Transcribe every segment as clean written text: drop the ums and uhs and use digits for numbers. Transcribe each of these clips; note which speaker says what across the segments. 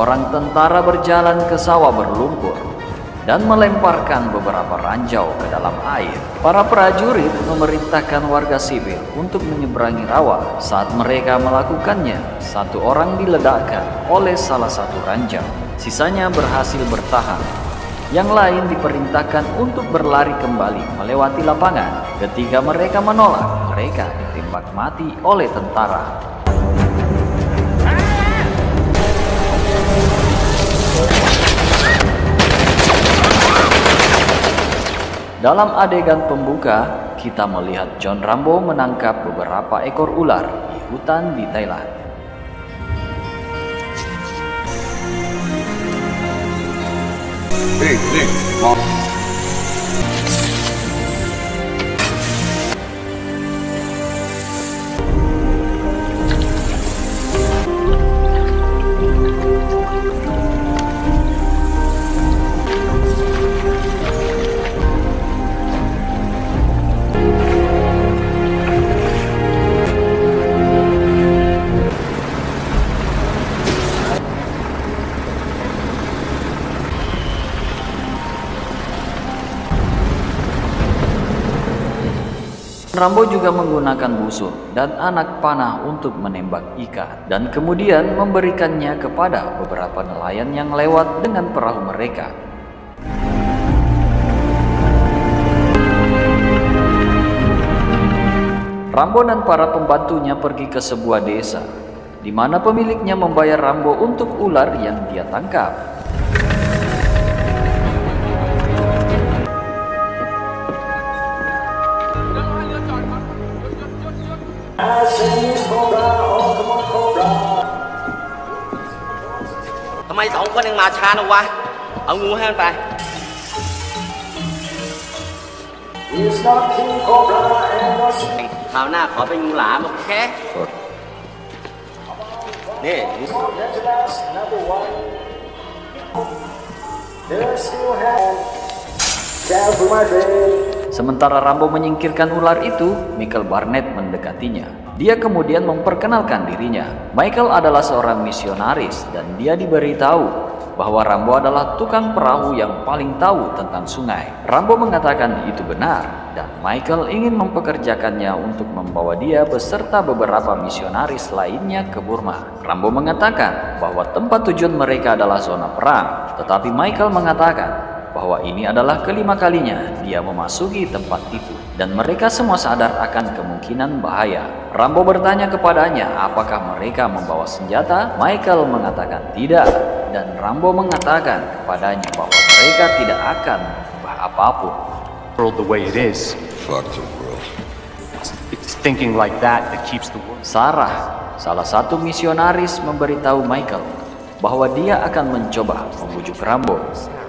Speaker 1: seorang tentara berjalan ke sawah berlumpur dan melemparkan beberapa ranjau ke dalam air. Para prajurit memerintahkan warga sipil untuk menyeberangi rawa. Saat mereka melakukannya, satu orang diledakkan oleh salah satu ranjau. Sisanya berhasil bertahan. Yang lain diperintahkan untuk berlari kembali melewati lapangan. Ketika mereka menolak, mereka ditembak mati oleh tentara. Dalam adegan pembuka, kita melihat John Rambo menangkap beberapa ekor ular di hutan di Thailand. Rambo juga menggunakan busur dan anak panah untuk menembak ikan dan kemudian memberikannya kepada beberapa nelayan yang lewat dengan perahu mereka. Rambo dan para pembantunya pergi ke sebuah desa, di mana pemiliknya membayar Rambo untuk ular yang dia tangkap. Sementara Rambo menyingkirkan ular itu, Michael Barnett mendekatinya. Dia kemudian memperkenalkan dirinya. Michael adalah seorang misionaris dan dia diberitahu bahwa Rambo adalah tukang perahu yang paling tahu tentang sungai. Rambo mengatakan itu benar dan Michael ingin mempekerjakannya untuk membawa dia beserta beberapa misionaris lainnya ke Burma. Rambo mengatakan bahwa tempat tujuan mereka adalah zona perang, tetapi Michael mengatakan bahwa ini adalah kelima kalinya dia memasuki tempat itu dan mereka semua sadar akan kemungkinan bahaya. Rambo bertanya kepadanya apakah mereka membawa senjata. Michael mengatakan tidak dan Rambo mengatakan kepadanya bahwa mereka tidak akan mengubah apapun.
Speaker 2: World the way it is.
Speaker 3: Fuck the world.
Speaker 2: It's thinking like that keeps the world.
Speaker 1: Sarah, salah satu misionaris, memberitahu Michael bahwa dia akan mencoba membujuk Rambo.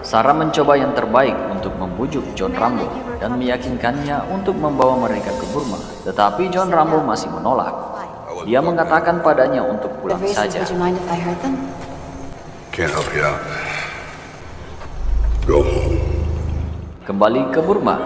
Speaker 1: Sarah mencoba yang terbaik untuk membujuk John Rambo dan meyakinkannya untuk membawa mereka ke Burma. Tetapi John Rambo masih menolak. Dia mengatakan padanya untuk pulang saja.
Speaker 3: Can't help you out. Go home.
Speaker 1: Kembali ke Burma,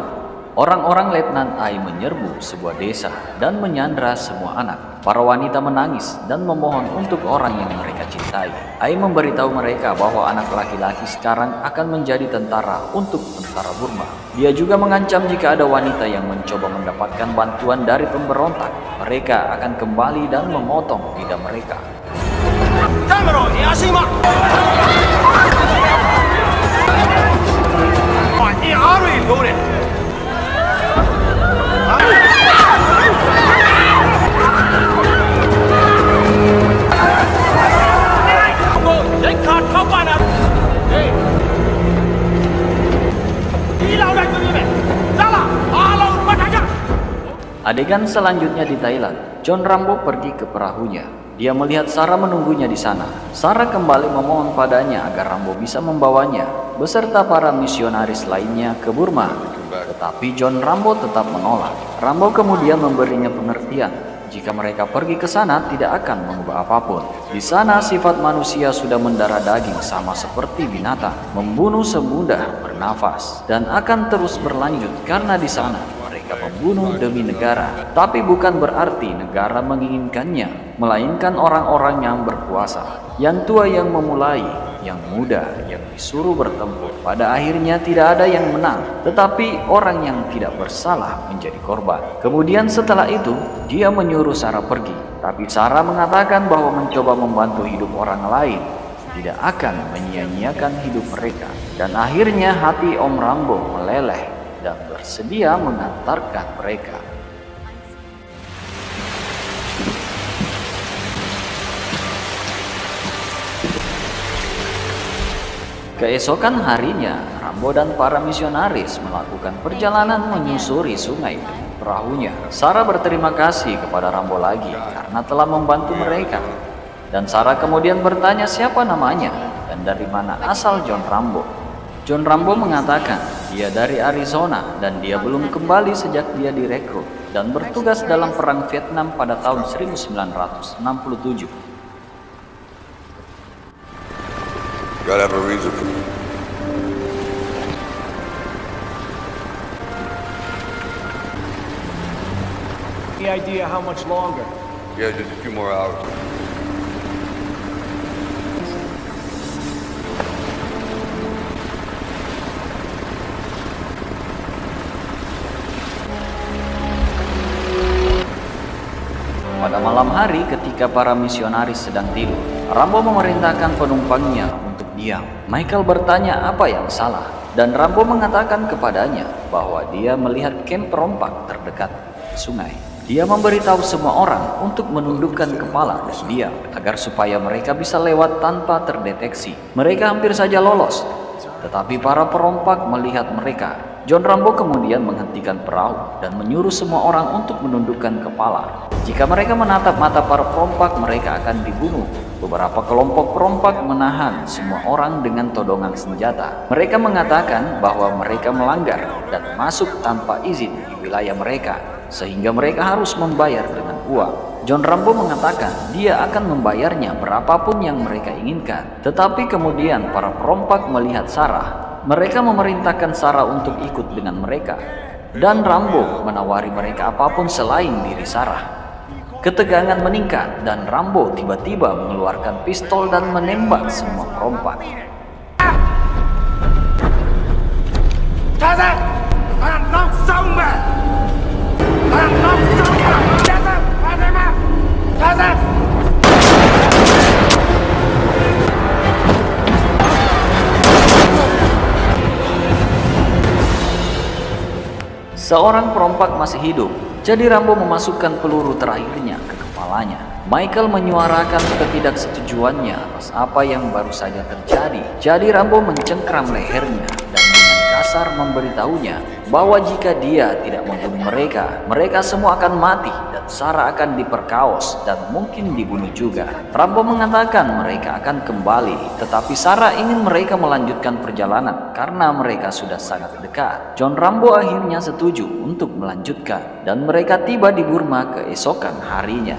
Speaker 1: orang-orang Letnan Ai menyerbu sebuah desa dan menyandra semua anak. Para wanita menangis dan memohon untuk orang yang mereka cintai. Ai memberitahu mereka bahwa anak laki-laki sekarang akan menjadi tentara untuk tentara Burma. Dia juga mengancam jika ada wanita yang mencoba mendapatkan bantuan dari pemberontak, mereka akan kembali dan memotong lidah mereka. Adegan selanjutnya di Thailand, John Rambo pergi ke perahunya. Dia melihat Sarah menunggunya di sana. Sarah kembali memohon padanya agar Rambo bisa membawanya beserta para misionaris lainnya ke Burma. Tetapi John Rambo tetap menolak. Rambo kemudian memberinya pengertian jika mereka pergi ke sana tidak akan mengubah apapun. Di sana sifat manusia sudah mendarah daging sama seperti binatang, membunuh semudah bernafas dan akan terus berlanjut karena di sana mereka mereka membunuh demi negara. Tapi bukan berarti negara menginginkannya, melainkan orang-orang yang berkuasa. Yang tua yang memulai, yang muda yang disuruh bertempur. Pada akhirnya tidak ada yang menang, tetapi orang yang tidak bersalah menjadi korban. Kemudian setelah itu, dia menyuruh Sarah pergi. Tapi Sarah mengatakan bahwa mencoba membantu hidup orang lain tidak akan menyia-nyiakan hidup mereka. Dan akhirnya hati Om Rambo meleleh dan bersedia mengantarkan mereka. Keesokan harinya, Rambo dan para misionaris melakukan perjalanan menyusuri sungai dengan perahunya. Sarah berterima kasih kepada Rambo lagi karena telah membantu mereka. Dan Sarah kemudian bertanya siapa namanya dan dari mana asal John Rambo. John Rambo mengatakan dia dari Arizona dan dia belum kembali sejak dia direkrut dan bertugas dalam Perang Vietnam pada tahun 1967.
Speaker 3: Gotta have a reason for it.
Speaker 2: Any idea how much longer?
Speaker 3: Yeah, just a few more hours.
Speaker 1: Pada malam hari ketika para misionaris sedang tidur, Rambo memerintahkan penumpangnya untuk diam. Michael bertanya apa yang salah, dan Rambo mengatakan kepadanya bahwa dia melihat kamp perompak terdekat di sungai. Dia memberitahu semua orang untuk menundukkan kepala dan diam agar supaya mereka bisa lewat tanpa terdeteksi. Mereka hampir saja lolos, tetapi para perompak melihat mereka. John Rambo kemudian menghentikan perahu dan menyuruh semua orang untuk menundukkan kepala. Jika mereka menatap mata para perompak, mereka akan dibunuh. Beberapa kelompok perompak menahan semua orang dengan todongan senjata. Mereka mengatakan bahwa mereka melanggar dan masuk tanpa izin di wilayah mereka, sehingga mereka harus membayar dengan uang. John Rambo mengatakan dia akan membayarnya berapapun yang mereka inginkan. Tetapi kemudian para perompak melihat Sarah. Mereka memerintahkan Sarah untuk ikut dengan mereka, dan Rambo menawari mereka apapun selain diri Sarah. Ketegangan meningkat dan Rambo tiba-tiba mengeluarkan pistol dan menembak semua perompak. Seorang perompak masih hidup, jadi Rambo memasukkan peluru terakhirnya ke kepalanya. Michael menyuarakan ketidaksetujuannya atas apa yang baru saja terjadi. Jadi Rambo mencengkram lehernya dan dengan kasar memberitahunya bahwa jika dia tidak membunuh mereka, mereka semua akan mati dan Sarah akan diperkaos dan mungkin dibunuh juga. Rambo mengatakan mereka akan kembali, tetapi Sarah ingin mereka melanjutkan perjalanan karena mereka sudah sangat dekat. John Rambo akhirnya setuju untuk melanjutkan dan mereka tiba di Burma keesokan harinya.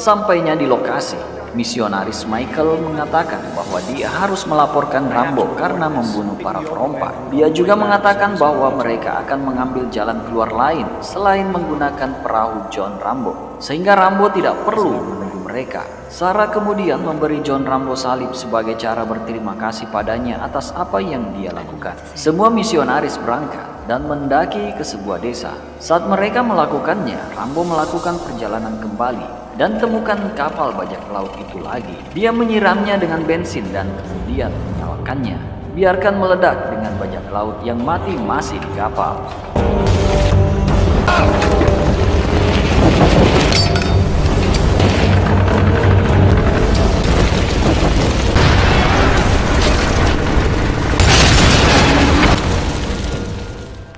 Speaker 1: Sampainya di lokasi, misionaris Michael mengatakan bahwa dia harus melaporkan Rambo karena membunuh para perompak. Dia juga mengatakan bahwa mereka akan mengambil jalan keluar lain selain menggunakan perahu John Rambo, sehingga Rambo tidak perlu menunggu mereka. Sarah kemudian memberi John Rambo salib sebagai cara berterima kasih padanya atas apa yang dia lakukan. Semua misionaris berangkat dan mendaki ke sebuah desa. Saat mereka melakukannya, Rambo melakukan perjalanan kembali dan temukan kapal bajak laut itu lagi. Dia menyiramnya dengan bensin dan kemudian menyalakannya. Biarkan meledak dengan bajak laut yang mati masih di kapal.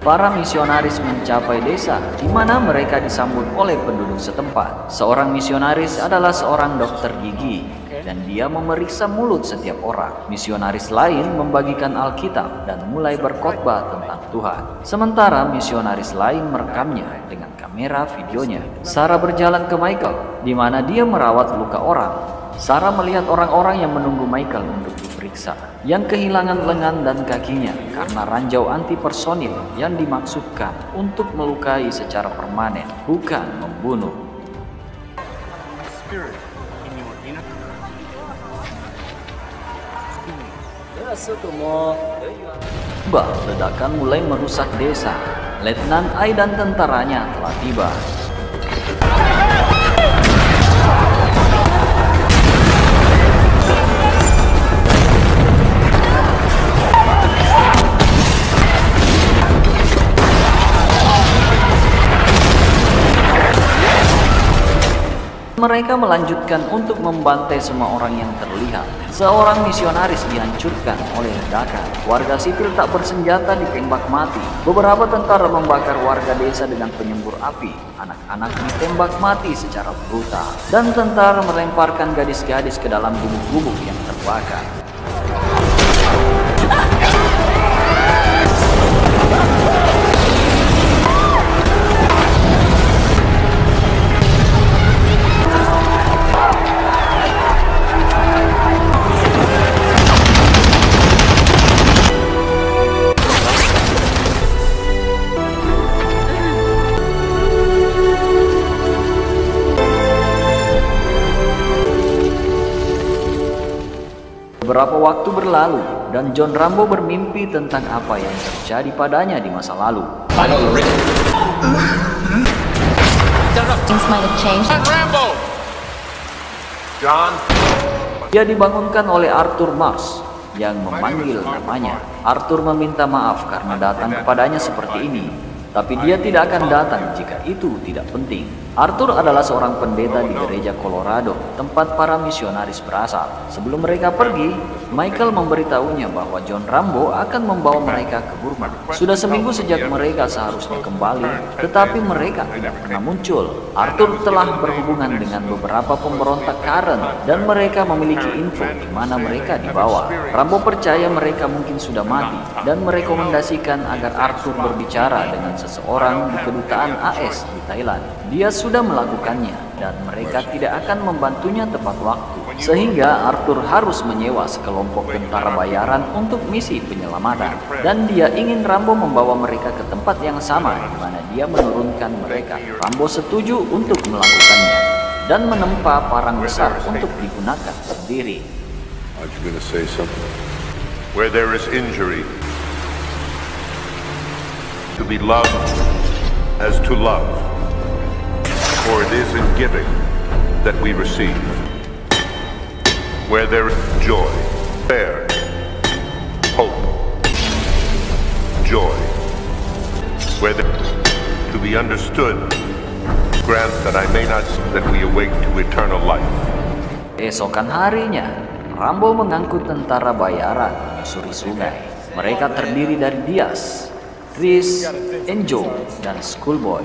Speaker 1: Para misionaris mencapai desa di mana mereka disambut oleh penduduk setempat. Seorang misionaris adalah seorang dokter gigi dan dia memeriksa mulut setiap orang. Misionaris lain membagikan Alkitab dan mulai berkhotbah tentang Tuhan. Sementara misionaris lain merekamnya dengan kamera. kamera videonya. Sarah berjalan ke Michael, di mana dia merawat luka orang. Sarah melihat orang-orang yang menunggu Michael untuk diperiksa, yang kehilangan lengan dan kakinya karena ranjau anti personil yang dimaksudkan untuk melukai secara permanen, bukan membunuh. Ledakan mulai merusak desa. Letnan Ai dan tentaranya telah tiba. Mereka melanjutkan untuk membantai semua orang yang terlihat. Seorang misionaris dihancurkan oleh ledakan. Warga sipil tak bersenjata ditembak mati. Beberapa tentara membakar warga desa dengan penyembur api. Anak-anak ditembak mati secara brutal. Dan tentara melemparkan gadis-gadis ke dalam gubuk-gubuk yang terbakar. Beberapa waktu berlalu, dan John Rambo bermimpi tentang apa yang terjadi padanya di masa lalu. Dia dibangunkan oleh Arthur Mars yang memanggil namanya. Arthur meminta maaf karena datang kepadanya seperti ini, tapi dia tidak akan datang jika itu tidak penting. Arthur adalah seorang pendeta di gereja Colorado, tempat para misionaris berasal. Sebelum mereka pergi, Michael memberitahunya bahwa John Rambo akan membawa mereka ke Burma. Sudah seminggu sejak mereka seharusnya kembali, tetapi mereka tidak pernah muncul. Arthur telah berhubungan dengan beberapa pemberontak Karen, dan mereka memiliki info di mana mereka dibawa. Rambo percaya mereka mungkin sudah mati, dan merekomendasikan agar Arthur berbicara dengan seseorang di kedutaan AS di Thailand. Dia sudah melakukannya, dan mereka tidak akan membantunya tepat waktu. Sehingga Arthur harus menyewa sekelompok tentara bayaran untuk misi penyelamatan. Dan dia ingin Rambo membawa mereka ke tempat yang sama di mana dia menurunkan mereka. Rambo setuju untuk melakukannya dan menempa parang besar untuk digunakan sendiri.
Speaker 3: Aren't you gonna say something?
Speaker 4: Where there is injury, to be loved as to love. For it is in giving that we receive. Where there is joy, there, hope, joy. Where there to be understood, grant that I may not, that we awake to eternal life.
Speaker 1: Esokan harinya, Rambo mengangkut tentara bayaran menyusuri sungai. Mereka terdiri dari Diaz, Chris, Enjo, dan Schoolboy,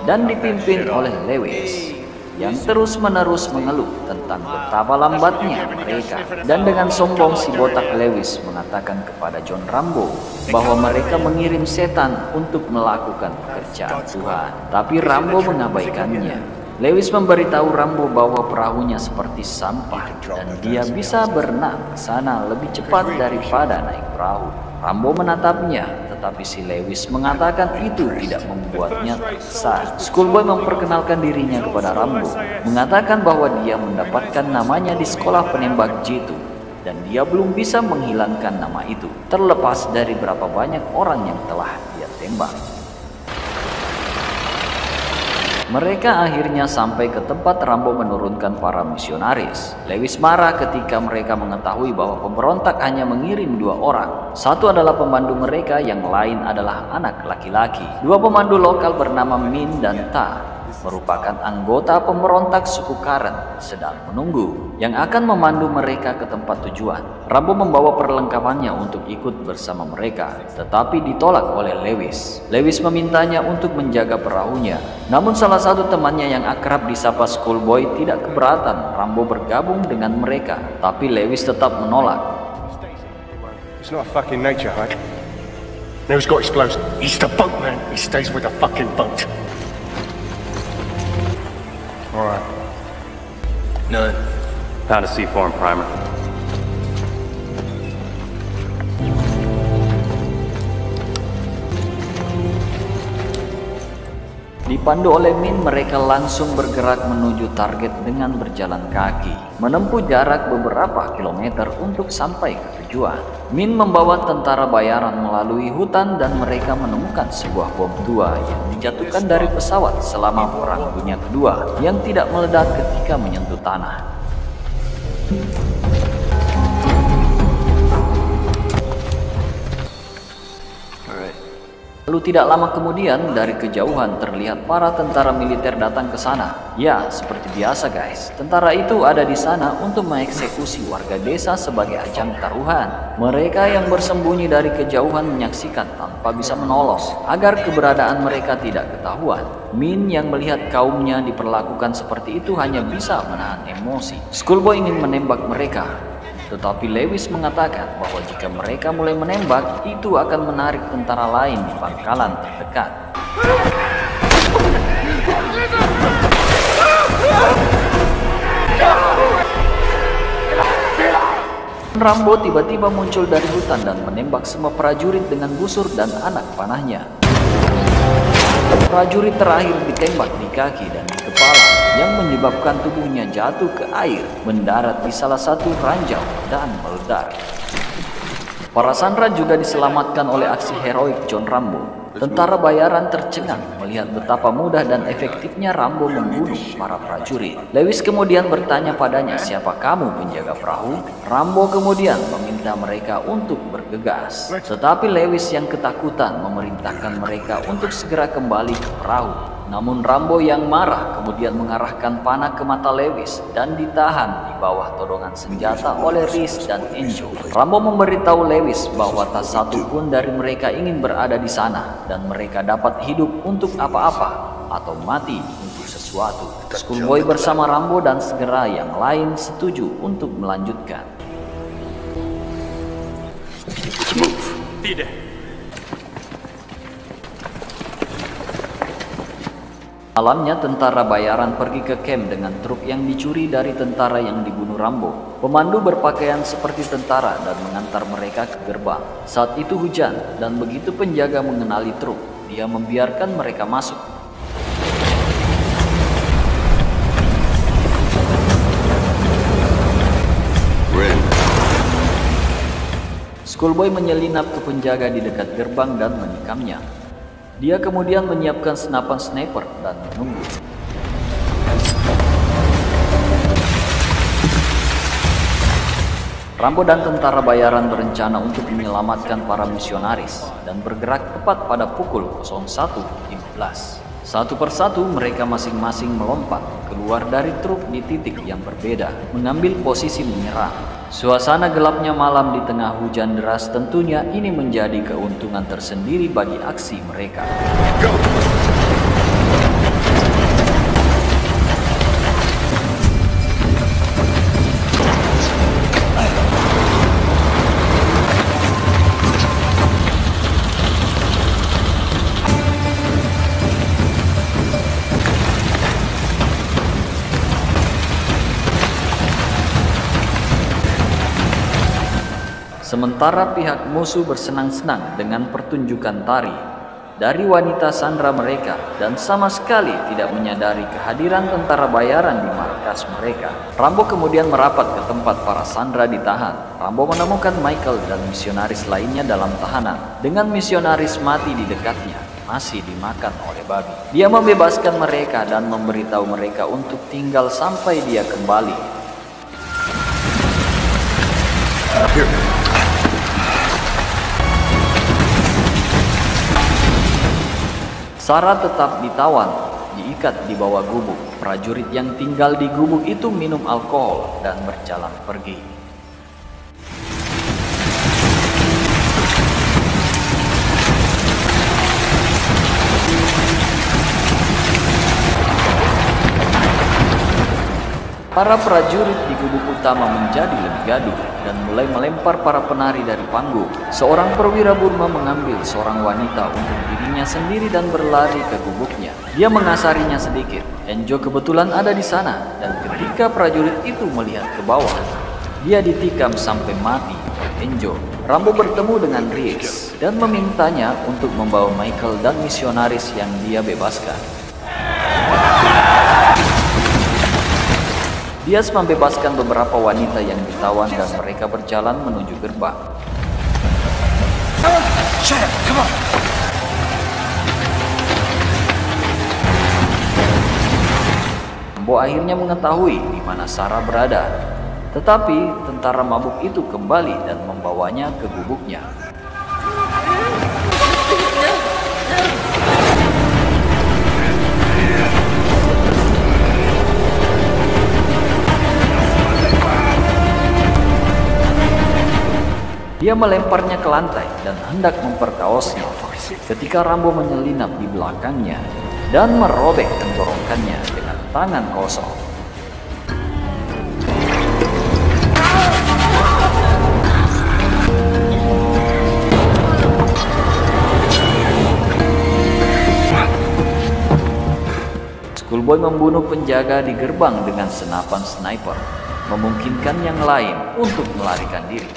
Speaker 1: dan dipimpin oleh Lewis, yang terus-menerus mengeluh tentang betapa lambatnya mereka. Dan dengan sombong si botak Lewis mengatakan kepada John Rambo bahwa mereka mengirim setan untuk melakukan pekerjaan Tuhan. Tapi Rambo mengabaikannya. Lewis memberitahu Rambo bahwa perahunya seperti sampah dan dia bisa berenang ke sana lebih cepat daripada naik perahu. Rambo menatapnya, tetapi si Lewis mengatakan itu tidak membuatnya terkesan. Schoolboy memperkenalkan dirinya kepada Rambo, mengatakan bahwa dia mendapatkan namanya di sekolah penembak jitu, dan dia belum bisa menghilangkan nama itu, terlepas dari berapa banyak orang yang telah dia tembak. Mereka akhirnya sampai ke tempat Rambo menurunkan para misionaris. Lewis marah ketika mereka mengetahui bahwa pemberontak hanya mengirim 2 orang. Satu adalah pemandu mereka, yang lain adalah anak laki-laki. 2 pemandu lokal bernama Min dan Ta merupakan anggota pemberontak suku Karen sedang menunggu yang akan memandu mereka ke tempat tujuan. Rambo membawa perlengkapannya untuk ikut bersama mereka, tetapi ditolak oleh Lewis. Lewis memintanya untuk menjaga perahunya, namun salah satu temannya yang akrab disapa Schoolboy tidak keberatan Rambo bergabung dengan mereka, tapi Lewis tetap menolak.
Speaker 5: It's not a fucking nature hike. Never's got explosives. He's the boat man. He stays with the fucking boat.
Speaker 2: Alright.
Speaker 5: None.
Speaker 2: Found a C4 and primer.
Speaker 1: Dipandu oleh Min, mereka langsung bergerak menuju target dengan berjalan kaki, menempuh jarak beberapa kilometer untuk sampai ke tujuan. Min membawa tentara bayaran melalui hutan dan mereka menemukan sebuah bom tua yang dijatuhkan dari pesawat selama Perang Dunia Kedua yang tidak meledak ketika menyentuh tanah. Lalu tidak lama kemudian, dari kejauhan terlihat para tentara militer datang ke sana. Ya, seperti biasa guys, tentara itu ada di sana untuk mengeksekusi warga desa sebagai ajang taruhan. Mereka yang bersembunyi dari kejauhan menyaksikan tanpa bisa menolong, agar keberadaan mereka tidak ketahuan. Min yang melihat kaumnya diperlakukan seperti itu hanya bisa menahan emosi. Schoolboy ingin menembak mereka, tetapi Lewis mengatakan bahwa jika mereka mulai menembak, itu akan menarik tentara lain di pangkalan terdekat. Rambo tiba-tiba muncul dari hutan dan menembak semua prajurit dengan busur dan anak panahnya. Prajurit terakhir ditembak di kaki dan di kepala, yang menyebabkan tubuhnya jatuh ke air, mendarat di salah satu ranjau dan meledak. Para sandera juga diselamatkan oleh aksi heroik John Rambo. Tentara bayaran tercengang melihat betapa mudah dan efektifnya Rambo membunuh para prajurit. Lewis kemudian bertanya padanya, "Siapa kamu, penjaga perahu?" Rambo kemudian meminta mereka untuk bergegas. Tetapi Lewis yang ketakutan memerintahkan mereka untuk segera kembali ke perahu. Namun Rambo yang marah kemudian mengarahkan panah ke mata Lewis dan ditahan di bawah todongan senjata oleh Reese dan Enjo. Rambo memberitahu Lewis bahwa tak satu pun dari mereka ingin berada di sana dan mereka dapat hidup untuk apa-apa atau mati untuk sesuatu. Schoolboy bersama Rambo dan segera yang lain setuju untuk melanjutkan.
Speaker 2: Tidak.
Speaker 1: Malamnya tentara bayaran pergi ke camp dengan truk yang dicuri dari tentara yang dibunuh Rambo. Pemandu berpakaian seperti tentara dan mengantar mereka ke gerbang. Saat itu hujan dan begitu penjaga mengenali truk, dia membiarkan mereka masuk. Schoolboy menyelinap ke penjaga di dekat gerbang dan menikamnya. Dia kemudian menyiapkan senapan sniper dan menunggu. Rambo dan tentara bayaran berencana untuk menyelamatkan para misionaris dan bergerak tepat pada pukul 01.15. Satu persatu mereka masing-masing melompat keluar dari truk di titik yang berbeda, mengambil posisi menyerang. Suasana gelapnya malam di tengah hujan deras tentunya ini menjadi keuntungan tersendiri bagi aksi mereka. Sementara pihak musuh bersenang-senang dengan pertunjukan tari dari wanita sandera mereka dan sama sekali tidak menyadari kehadiran tentara bayaran di markas mereka. Rambo kemudian merapat ke tempat para sandera ditahan. Rambo menemukan Michael dan misionaris lainnya dalam tahanan, dengan misionaris mati di dekatnya masih dimakan oleh babi. Dia membebaskan mereka dan memberitahu mereka untuk tinggal sampai dia kembali. Sarah tetap ditawan, diikat di bawah gubuk. Prajurit yang tinggal di gubuk itu minum alkohol dan berjalan pergi. Para prajurit di gubuk utama menjadi lebih gaduh dan mulai melempar para penari dari panggung. Seorang perwira Burma mengambil seorang wanita untuk dirinya sendiri dan berlari ke gubuknya. Dia mengasarinya sedikit. Enjo kebetulan ada di sana dan ketika prajurit itu melihat ke bawah, dia ditikam sampai mati oleh Enjo. Rambo bertemu dengan Riggs dan memintanya untuk membawa Michael dan misionaris yang dia bebaskan. Diaz membebaskan beberapa wanita yang ditawan dan mereka berjalan menuju gerbang. Rambo akhirnya mengetahui di mana Sarah berada. Tetapi tentara mabuk itu kembali dan membawanya ke gubuknya. Dia melemparnya ke lantai dan hendak memperkaosnya ketika Rambo menyelinap di belakangnya dan merobek tenggorokannya dengan tangan kosong. Schoolboy membunuh penjaga di gerbang dengan senapan sniper, memungkinkan yang lain untuk melarikan diri.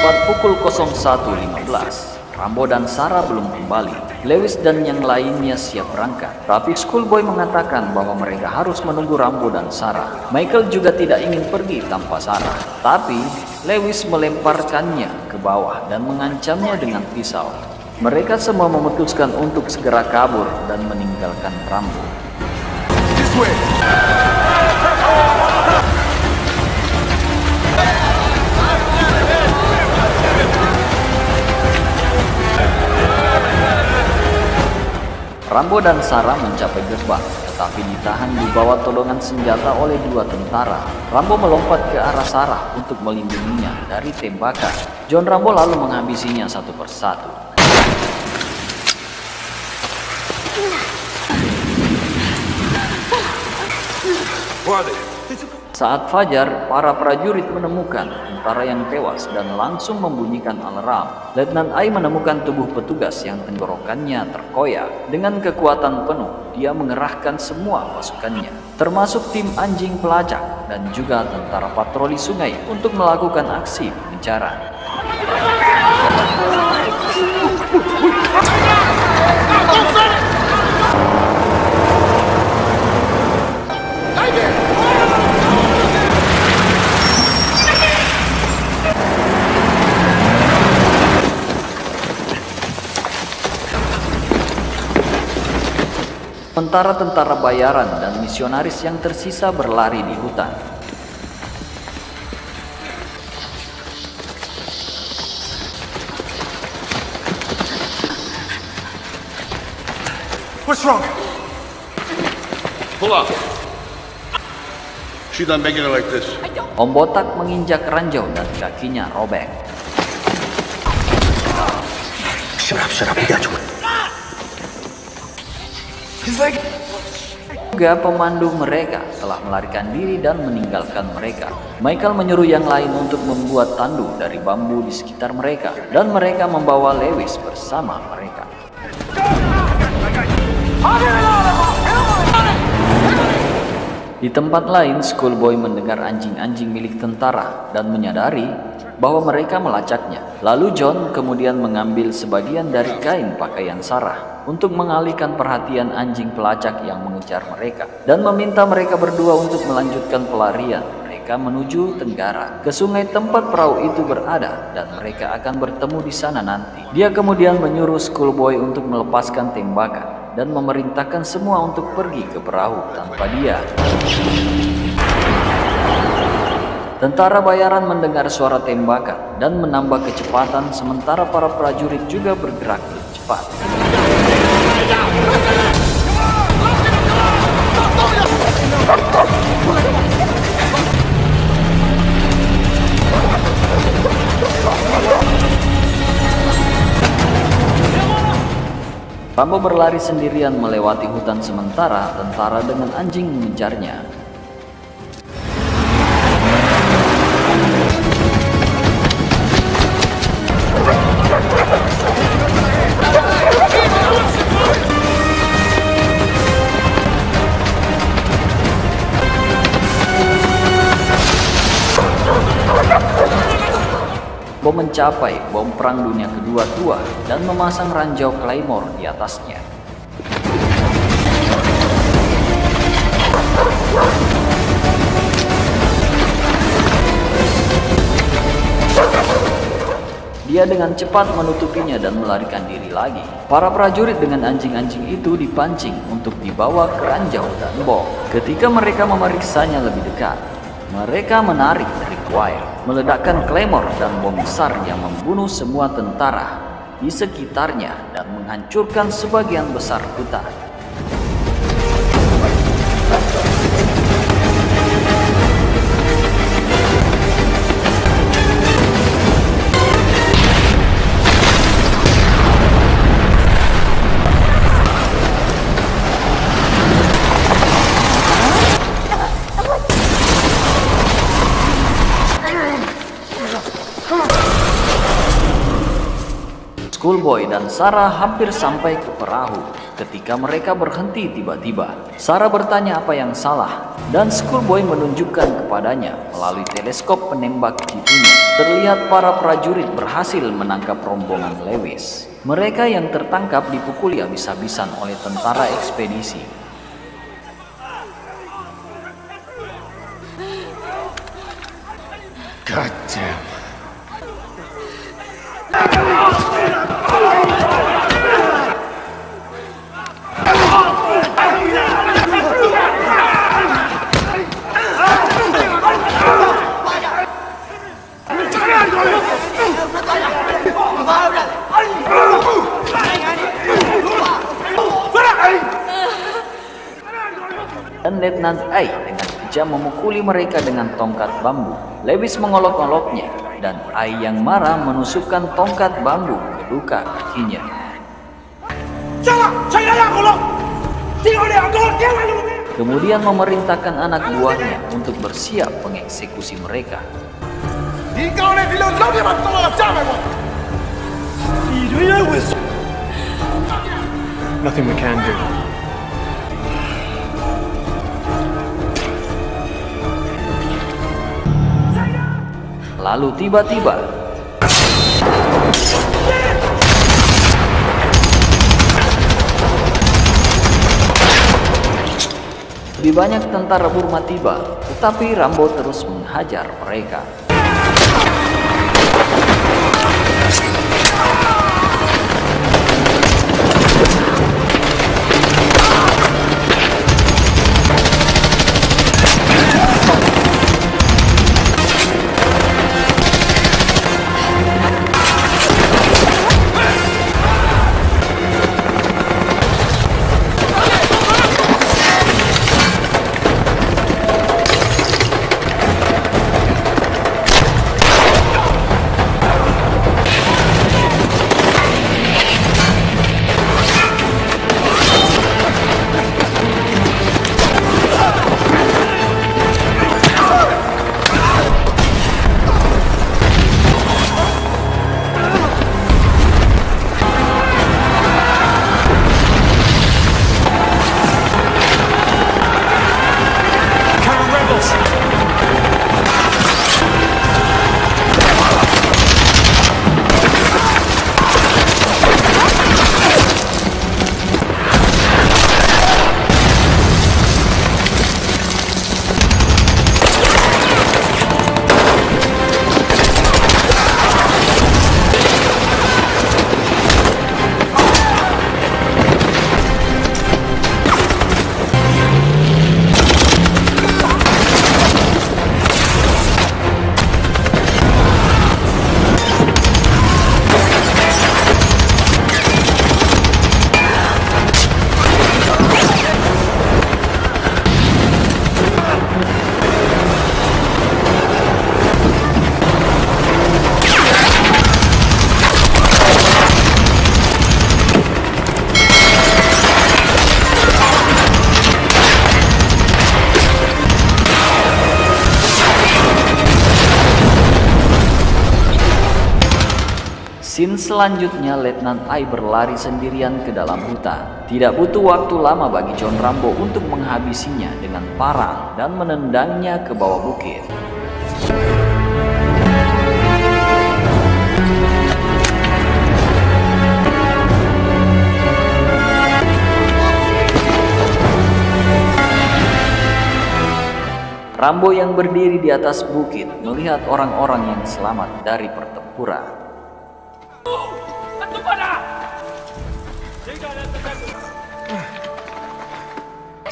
Speaker 1: Tepat pukul 01.15, Rambo dan Sarah belum kembali. Lewis dan yang lainnya siap berangkat. Tapi Schoolboy mengatakan bahwa mereka harus menunggu Rambo dan Sarah. Michael juga tidak ingin pergi tanpa Sarah. Tapi Lewis melemparkannya ke bawah dan mengancamnya dengan pisau. Mereka semua memutuskan untuk segera kabur dan meninggalkan Rambo. Rambo dan Sarah mencapai gerbang, tetapi ditahan di bawah tolongan senjata oleh dua tentara. Rambo melompat ke arah Sarah untuk melindunginya dari tembakan. John Rambo lalu menghabisinya satu persatu. Saat fajar, para prajurit menemukan tentara yang tewas dan langsung membunyikan alarm. Letnan Ai menemukan tubuh petugas yang tenggorokannya terkoyak. Dengan kekuatan penuh, dia mengerahkan semua pasukannya, termasuk tim anjing pelacak dan juga tentara patroli sungai untuk melakukan aksi pengejaran. Sementara tentara bayaran dan misionaris yang tersisa berlari di hutan.
Speaker 6: What's wrong?
Speaker 3: Pull up. She's not making it like this.
Speaker 1: Om Botak menginjak ranjau dan kakinya robek.
Speaker 6: Shut up, we got you.
Speaker 1: Juga pemandu mereka telah melarikan diri dan meninggalkan mereka. Michael menyuruh yang lain untuk membuat tandu dari bambu di sekitar mereka, dan mereka membawa Lewis bersama mereka. Di tempat lain, Schoolboy mendengar anjing-anjing milik tentara dan menyadari bahwa mereka melacaknya. Lalu John kemudian mengambil sebagian dari kain pakaian Sarah untuk mengalihkan perhatian anjing pelacak yang mengejar mereka dan meminta mereka berdua untuk melanjutkan pelarian mereka menuju tenggara ke sungai tempat perahu itu berada, dan mereka akan bertemu di sana nanti. Dia kemudian menyuruh Schoolboy untuk melepaskan tembakan dan memerintahkan semua untuk pergi ke perahu tanpa dia. Tentara bayaran mendengar suara tembakan dan menambah kecepatan, sementara para prajurit juga bergerak lebih cepat. Rambo berlari sendirian melewati hutan sementara tentara dengan anjing mengejarnya. Bom mencapai bom Perang Dunia Kedua tua dan memasang ranjau Claymore di atasnya. Dia dengan cepat menutupinya dan melarikan diri lagi. Para prajurit dengan anjing-anjing itu dipancing untuk dibawa ke ranjau dan bom. Ketika mereka memeriksanya lebih dekat, mereka menarik tripwire, meledakkan Claymore dan bom besar yang membunuh semua tentara di sekitarnya dan menghancurkan sebagian besar hutan. Schoolboy dan Sarah hampir sampai ke perahu ketika mereka berhenti tiba-tiba. Sarah bertanya apa yang salah dan Schoolboy menunjukkan kepadanya melalui teleskop penembak jitunya. Terlihat para prajurit berhasil menangkap rombongan Lewis. Mereka yang tertangkap dipukuli habis-habisan oleh tentara ekspedisi.
Speaker 2: God damn.
Speaker 1: Dan Letnan Ai dengan kejam memukuli mereka dengan tongkat bambu. Lewis mengolok-oloknya dan Ai yang marah menusukkan tongkat bambu ke luka kakinya. Kemudian memerintahkan anak buahnya untuk bersiap mengeksekusi mereka.
Speaker 2: Nothing we can do.
Speaker 1: Lalu tiba-tiba lebih banyak tentara Burma tiba, tetapi Rambo terus menghajar mereka. Scene selanjutnya, Letnan Ai berlari sendirian ke dalam hutan. Tidak butuh waktu lama bagi John Rambo untuk menghabisinya dengan parang dan menendangnya ke bawah bukit. Rambo yang berdiri di atas bukit melihat orang-orang yang selamat dari pertempuran.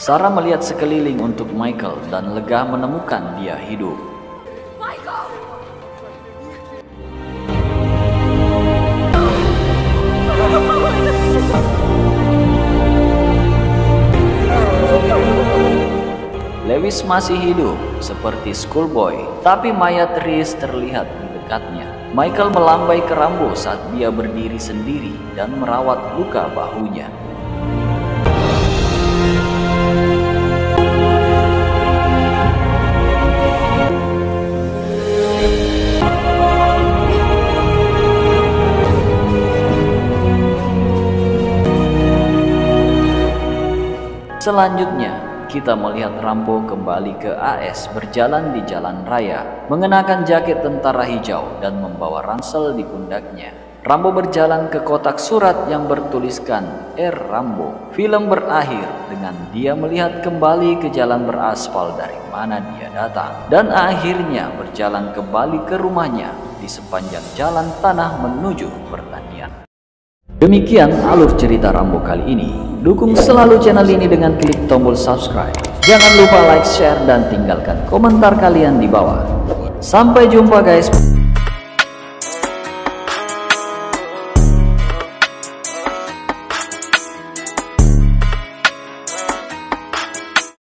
Speaker 1: Sarah melihat sekeliling untuk Michael dan lega menemukan dia hidup. Lewis masih hidup seperti schoolboy, tapi mayat Reese terlihat di dekatnya. Michael melambai ke Rambo saat dia berdiri sendiri dan merawat luka bahunya. Selanjutnya, kita melihat Rambo kembali ke AS berjalan di jalan raya, mengenakan jaket tentara hijau dan membawa ransel di pundaknya. Rambo berjalan ke kotak surat yang bertuliskan R. Rambo. Film berakhir dengan dia melihat kembali ke jalan beraspal dari mana dia datang, dan akhirnya berjalan kembali ke rumahnya di sepanjang jalan tanah menuju pertanian. Demikian alur cerita Rambo kali ini. Dukung selalu channel ini dengan klik tombol subscribe. Jangan lupa like, share, dan tinggalkan komentar kalian di bawah. Sampai jumpa guys.